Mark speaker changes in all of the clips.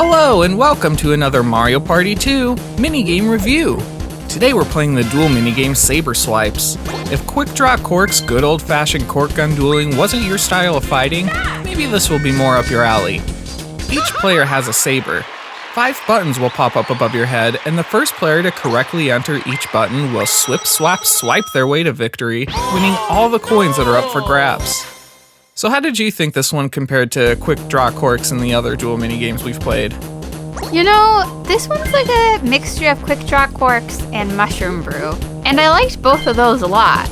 Speaker 1: Hello and welcome to another Mario Party 2 minigame review. Today we're playing the duel minigame Saber Swipes. If quick draw corks, good old-fashioned cork gun dueling wasn't your style of fighting, maybe this will be more up your alley. Each player has a saber. 5 buttons will pop up above your head, and the first player to correctly enter each button will swipe their way to victory, winning all the coins that are up for grabs. So how did you think this one compared to quick draw corks and the other duel minigames we've played?
Speaker 2: You know, this one's like a mixture of quick draw corks and mushroom brew, and I liked both of those a lot.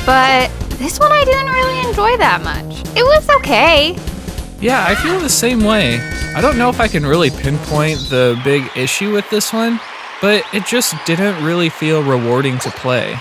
Speaker 2: But this one I didn't really enjoy that much. It was okay.
Speaker 1: Yeah, I feel the same way. I don't know if I can really pinpoint the big issue with this one, but it just didn't really feel rewarding to play.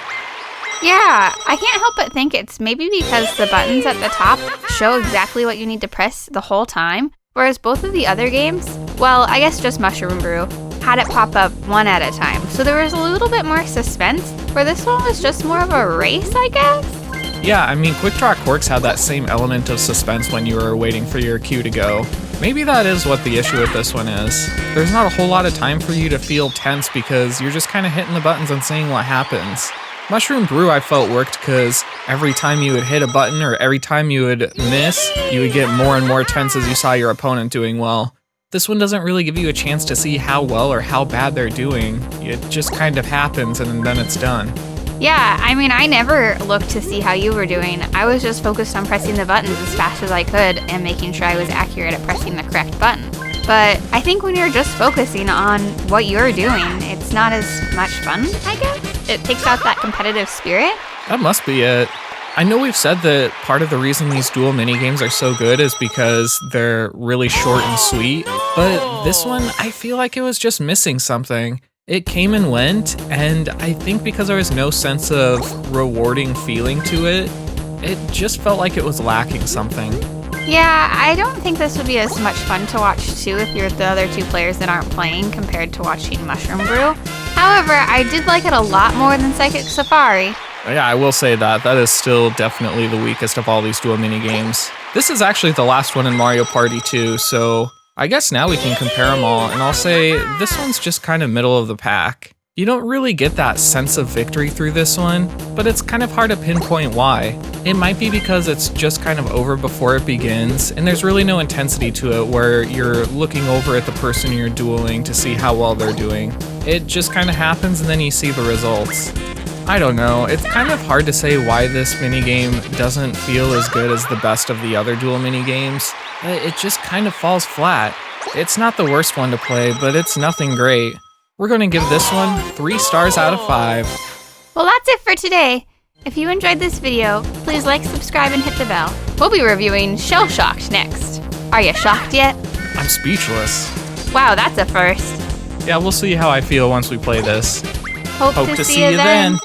Speaker 2: Yeah, I can't help but think it's maybe because the buttons at the top show exactly what you need to press the whole time, whereas both of the other games, well, I guess just Mushroom Brew, had it pop up one at a time. So there was a little bit more suspense, where this one was just more of a race, I guess?
Speaker 1: Yeah, I mean, quick draw corks had that same element of suspense when you were waiting for your cue to go. Maybe that is what the issue with this one is. There's not a whole lot of time for you to feel tense because you're just kind of hitting the buttons and seeing what happens. Mushroom Brew I felt worked because every time you would hit a button or every time you would miss, you would get more and more tense as you saw your opponent doing well. This one doesn't really give you a chance to see how well or how bad they're doing. It just kind of happens and then it's done.
Speaker 2: Yeah, I mean, I never looked to see how you were doing. I was just focused on pressing the buttons as fast as I could and making sure I was accurate at pressing the correct button. But I think when you're just focusing on what you're doing, it's not as much fun, I guess. It takes out that competitive spirit.
Speaker 1: That must be it. I know we've said that part of the reason these duel minigames are so good is because they're really short and sweet, but this one, I feel like it was just missing something. It came and went, and I think because there was no sense of rewarding feeling to it, it just felt like it was lacking something.
Speaker 2: Yeah, I don't think this would be as much fun to watch too if you're the other 2 players that aren't playing compared to watching Mushroom Brew. However, I did like it a lot more than Psychic Safari.
Speaker 1: Yeah, I will say that. That is still definitely the weakest of all these duel minigames. This is actually the last one in Mario Party 2, so I guess now we can compare them all, and I'll say this one's just kind of middle of the pack. You don't really get that sense of victory through this one, but it's kind of hard to pinpoint why. It might be because it's just kind of over before it begins, and there's really no intensity to it where you're looking over at the person you're dueling to see how well they're doing. It just kind of happens and then you see the results. I don't know, it's kind of hard to say why this minigame doesn't feel as good as the best of the other duel minigames. It just kind of falls flat. It's not the worst one to play, but it's nothing great. We're going to give this one 3 stars out of 5.
Speaker 2: Well, that's it for today. If you enjoyed this video, please like, subscribe, and hit the bell. We'll be reviewing Shell Shocked next. Are you shocked yet?
Speaker 1: I'm speechless.
Speaker 2: Wow, that's a first.
Speaker 1: Yeah, we'll see how I feel once we play this.
Speaker 2: Hope to see you then.